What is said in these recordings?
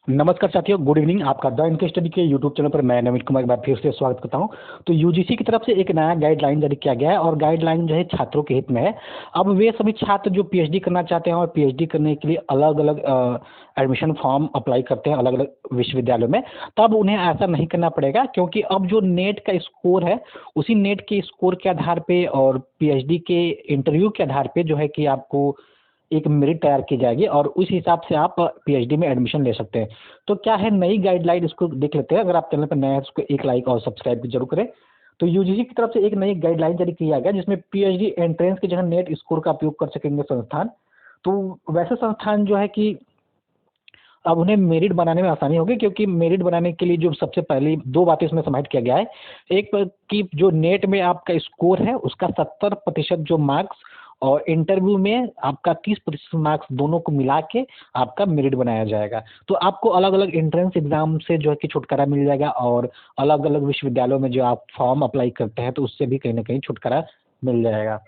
नमस्कार साथियों, good evening. आपका द इनके स्टडी के यूट्यूब चैनल पर मैं नवीन कुमार एक बार फिर से स्वागत करता हूं। तो यूजीसी की तरफ से एक नया गाइडलाइन जारी किया गया है और गाइडलाइन जो है छात्रों के हित में है। अब वे सभी छात्र जो पीएचडी करना चाहते हैं और पीएचडी करने के लिए अलग अलग एडमिशन फॉर्म अप्लाई करते हैं अलग अलग विश्वविद्यालयों में, तब उन्हें ऐसा नहीं करना पड़ेगा, क्योंकि अब जो नेट का स्कोर है उसी नेट के स्कोर के आधार पे और पीएचडी के इंटरव्यू के आधार पे जो है कि आपको एक मेरिट तैयार की जाएगी और उस हिसाब से आप पीएचडी में एडमिशन ले सकते हैं। तो क्या है नई गाइडलाइन, इसको देख लेते हैं। अगर आप चैनल पर नए हैं तो उसको एक लाइक और सब्सक्राइब जरूर करें। तो यूजीसी की तरफ से एक नई गाइडलाइन जारी किया गया जिसमें पीएचडी एंट्रेंस की जगह नेट स्कोर का उपयोग कर सकेंगे संस्थान। तो वैसे संस्थान जो है कि अब उन्हें मेरिट बनाने में आसानी होगी, क्योंकि मेरिट बनाने के लिए जो सबसे पहली दो बातें इसमें समाहित किया गया है। एक कि जो नेट में आपका स्कोर है उसका 70% जो मार्क्स और इंटरव्यू में आपका 30% मार्क्स दोनों को मिला के आपका मेरिट बनाया जाएगा। तो आपको अलग अलग एंट्रेंस एग्जाम से जो है कि छुटकारा मिल जाएगा और अलग अलग विश्वविद्यालयों में जो आप फॉर्म अप्लाई करते हैं तो उससे भी कहीं ना कहीं छुटकारा मिल जाएगा।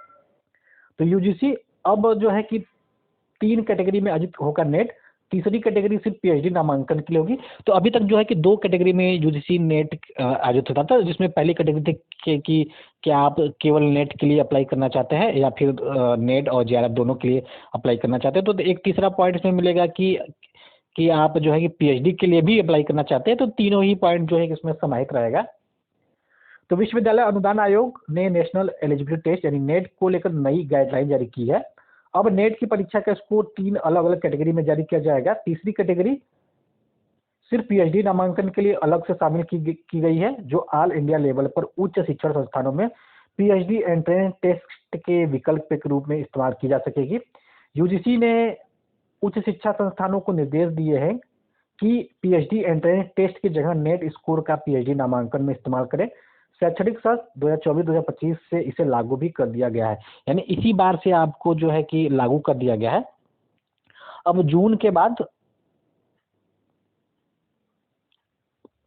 तो यूजीसी अब जो है कि 3 कैटेगरी में आयोजित होगा नेट। तीसरी कैटेगरी सिर्फ पीएचडी नामांकन के लिए होगी। तो अभी तक जो है कि 2 कैटेगरी में यूजीसी नेट आयोजित होता था, जिसमें पहली कैटेगरी थी कि क्या आप केवल नेट के लिए अप्लाई करना चाहते हैं या फिर नेट और जेआरएफ दोनों के लिए अप्लाई करना चाहते हैं। तो एक तीसरा पॉइंट इसमें मिलेगा कि आप जो है कि पीएचडी के लिए भी अप्लाई करना चाहते हैं। तो तीनों ही पॉइंट जो है कि इसमें समाहित रहेगा। तो विश्वविद्यालय अनुदान आयोग ने नेशनल एलिजिबिलिटी टेस्ट यानी नेट को लेकर नई गाइडलाइन जारी की है। अब नेट की परीक्षा का स्कोर 3 अलग अलग कैटेगरी में जारी किया जाएगा। तीसरी कैटेगरी सिर्फ पीएचडी नामांकन के लिए अलग से शामिल की गई है, जो ऑल इंडिया लेवल पर उच्च शिक्षण संस्थानों में पीएचडी एंट्रेंस टेस्ट के विकल्प के रूप में इस्तेमाल की जा सकेगी। यूजीसी ने उच्च शिक्षा संस्थानों को निर्देश दिए हैं कि पीएचडी एंट्रेंस टेस्ट की जगह नेट स्कोर का पीएचडी नामांकन में इस्तेमाल करें। शैक्षणिक सत्र 2024-2025 से इसे लागू भी कर दिया गया है, यानी इसी बार से आपको जो है कि लागू कर दिया गया है। अब जून के बाद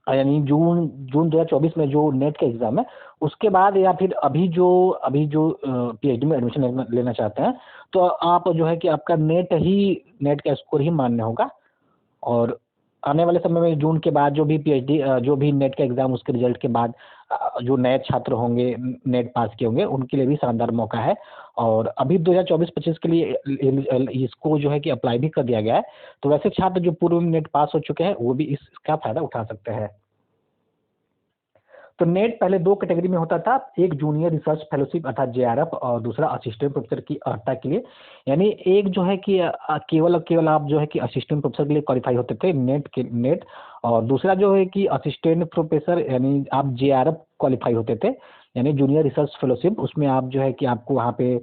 यानी जून जून 2024 में जो नेट का एग्जाम है उसके बाद या फिर अभी जो पीएचडी में एडमिशन लेना चाहते हैं तो आप जो है कि आपका नेट का स्कोर ही मान्य होगा। और आने वाले समय में जून के बाद जो भी पीएचडी जो भी नेट का एग्जाम उसके रिजल्ट के बाद जो नए छात्र होंगे नेट पास किए होंगे उनके लिए भी शानदार मौका है। और अभी 2024-25 के लिए इसको जो है कि अप्लाई भी कर दिया गया है। तो वैसे छात्र जो पूर्व में नेट पास हो चुके हैं वो भी इसका फायदा उठा सकते हैं। तो नेट पहले 2 कैटेगरी में होता था, एक जूनियर रिसर्च फेलोशिप अर्थात जेआरएफ और दूसरा असिस्टेंट प्रोफेसर की अर्हता के लिए। यानी एक जो है कि केवल आप जो है कि असिस्टेंट प्रोफेसर के लिए क्वालिफाई होते थे नेट, और दूसरा जो है कि असिस्टेंट प्रोफेसर यानी आप जेआरएफ क्वालिफाई होते थे, यानी जूनियर रिसर्च फेलोशिप। उसमें आप जो है कि आपको वहाँ पे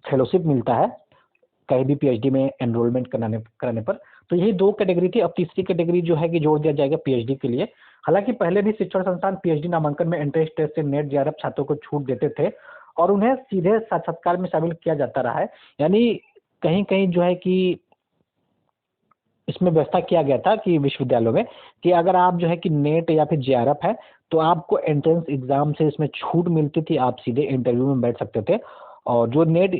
फेलोशिप मिलता है कहीं भी पीएचडी में एनरोलमेंट कराने पर। तो यही 2 कैटेगरी थी। अब तीसरी कैटेगरी जो है कि जोड़ दिया जाएगा पीएचडी के लिए। हालांकि पहले भी शिक्षण संस्थान पीएचडी नामांकन में एंट्रेंस टेस्ट से नेट जेआरएफ छात्रों को छूट देते थे और उन्हें सीधे साक्षात्कार में शामिल किया जाता रहा है। यानी कहीं कहीं जो है कि इसमें व्यवस्था किया गया था कि विश्वविद्यालयों में कि अगर आप जो है कि नेट या फिर जेआरएफ है तो आपको एंट्रेंस एग्जाम से इसमें छूट मिलती थी, आप सीधे इंटरव्यू में बैठ सकते थे। और जो नेट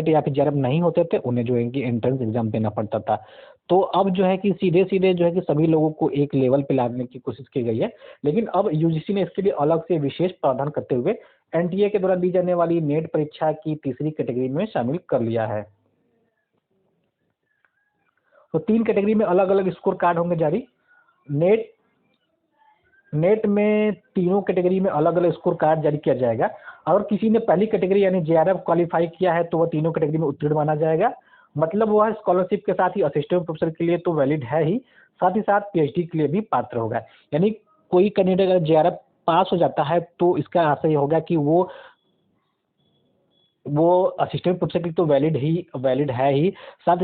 या फिर जेआरएफ नहीं होते थे उन्हें जो है कि एंट्रेंस एग्जाम देना पड़ता था। तो अब जो है कि सीधे सीधे जो है कि सभी लोगों को एक लेवल पे लाने की कोशिश की गई है। लेकिन अब यूजीसी ने इसके लिए अलग से विशेष प्रावधान करते हुए एनटीए के द्वारा दी जाने वाली नेट परीक्षा की तीसरी कैटेगरी में शामिल कर लिया है। तो 3 कैटेगरी में अलग अलग स्कोर कार्ड होंगे जारी। नेट में तीनों कैटेगरी में अलग अलग स्कोर कार्ड जारी किया जाएगा। अगर किसी ने पहली कैटेगरी यानी जेआरएफ क्वालिफाई किया है तो वह तीनों कैटेगरी में उत्तीर्ण माना जाएगा। मतलब वह स्कॉलरशिप के साथ ही असिस्टेंट प्रोफेसर के लिए तो वैलिड है ही, साथ ही साथ पीएचडी के लिए भी पात्र होगा। यानी कोई कैंडिडेट अगर जेआरएफ पास हो जाता है तो इसका अर्थ ये होगा कि वो असिस्टेंट प्रोफेसर के लिए तो वैलिड है ही, साथ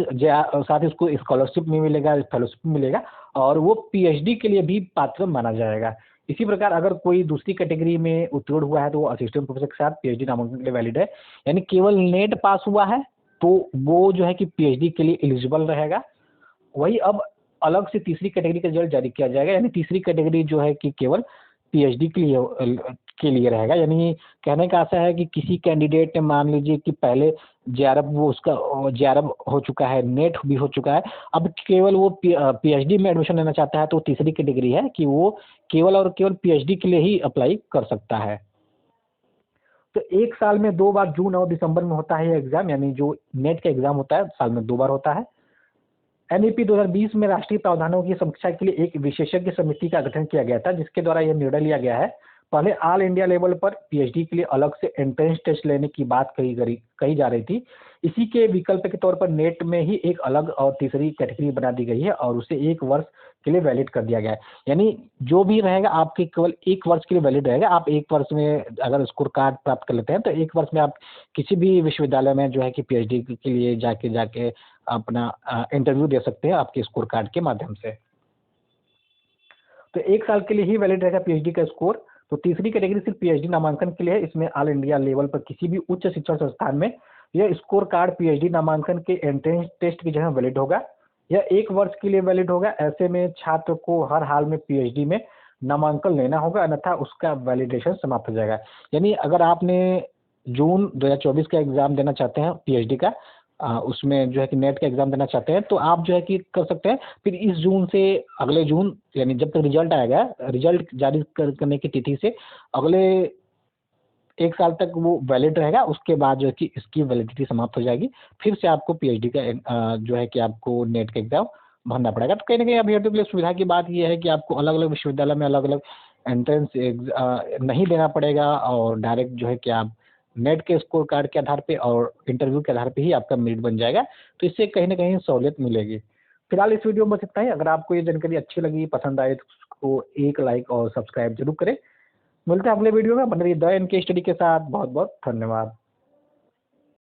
ही उसको स्कॉलरशिप भी मिलेगा, फेलोशिप मिलेगा और वो पीएचडी के लिए भी पात्र माना जाएगा। इसी प्रकार अगर कोई दूसरी कैटेगरी में उत्तीर्ण हुआ है तो वो असिस्टेंट प्रोफेसर के साथ पीएचडी नामांकन के लिए वैलिड है। यानी केवल नेट पास हुआ है तो वो जो है कि पीएचडी के लिए एलिजिबल रहेगा। वही अब अलग से तीसरी कैटेगरी का रिजल्ट जारी किया जाएगा। यानी तीसरी कैटेगरी जो है कि केवल पीएचडी के लिए रहेगा। यानी कहने का आशा है कि किसी कैंडिडेट ने मान लीजिए कि पहले जेआरएफ वो उसका जेआरएफ हो चुका है, नेट भी हो चुका है। अब केवल वो पीएचडी में एडमिशन लेना चाहता है तो तीसरी कैटेगरी है कि वो केवल और केवल पीएचडी के लिए ही अप्लाई कर सकता है। तो 1 साल में 2 बार जून और दिसंबर में होता है ये एग्ज़ाम, यानी जो नेट का एग्ज़ाम होता है साल में 2 बार होता है। एनईपी 2020 में राष्ट्रीय प्रावधानों की समीक्षा के लिए एक विशेषज्ञ समिति का गठन किया गया था, जिसके द्वारा यह निर्णय लिया गया है। पहले ऑल इंडिया लेवल पर पीएचडी के लिए अलग से एंट्रेंस टेस्ट लेने की बात कही जा रही थी। इसी के विकल्प के तौर पर नेट में ही एक अलग और तीसरी कैटेगरी बना दी गई है और उसे 1 वर्ष के लिए वैलिड कर दिया गया है। यानी जो भी रहेगा आपके केवल 1 वर्ष के लिए वैलिड रहेगा। आप 1 वर्ष में अगर स्कोर कार्ड प्राप्त कर लेते हैं तो 1 वर्ष में आप किसी भी विश्वविद्यालय में जो है कि पीएचडी के लिए जाके अपना इंटरव्यू दे सकते हैं आपके स्कोर कार्ड के माध्यम से। तो 1 साल के लिए ही वैलिड रहेगा पीएचडी का स्कोर। तो तीसरी कैटेगरी सिर्फ पीएचडी नामांकन के लिए है। इसमें ऑल इंडिया लेवल पर किसी भी उच्च शिक्षण संस्थान में यह स्कोर कार्ड पीएचडी नामांकन के एंट्रेंस टेस्ट की जगह वैलिड होगा। यह 1 वर्ष के लिए वैलिड होगा। ऐसे में छात्र को हर हाल में पीएचडी में नामांकन लेना होगा, अन्यथा उसका वैलिडेशन समाप्त हो जाएगा। यानी अगर आपने जून 2024 का एग्ज़ाम देना चाहते हैं पीएचडी का, उसमें जो है कि नेट का एग्ज़ाम देना चाहते हैं तो आप जो है कि कर सकते हैं। फिर इस जून से अगले जून, यानी जब तक रिजल्ट आएगा, रिजल्ट जारी करने की तिथि से अगले 1 साल तक वो वैलिड रहेगा। उसके बाद जो है कि इसकी वैलिडिटी समाप्त हो जाएगी। फिर से आपको पीएचडी का जो है कि आपको नेट का एग्ज़ाम भरना पड़ेगा। तो कहीं न कहीं अभ्यर्थियों के लिए सुविधा की बात ये है कि आपको अलग-अलग विश्वविद्यालय में अलग-अलग एंट्रेंस नहीं देना पड़ेगा और डायरेक्ट जो है कि आप नेट के स्कोर कार्ड के आधार पे और इंटरव्यू के आधार पे ही आपका मेरिट बन जाएगा। तो इससे कहीं न कहीं सहूलियत मिलेगी। फिलहाल इस वीडियो में बस इतना ही। अगर आपको ये जानकारी अच्छी लगी, पसंद आए तो उसको एक लाइक और सब्सक्राइब ज़रूर करें। मिलते हैं अगले वीडियो में बने रहिए द एनके स्टडी के साथ। बहुत-बहुत धन्यवाद।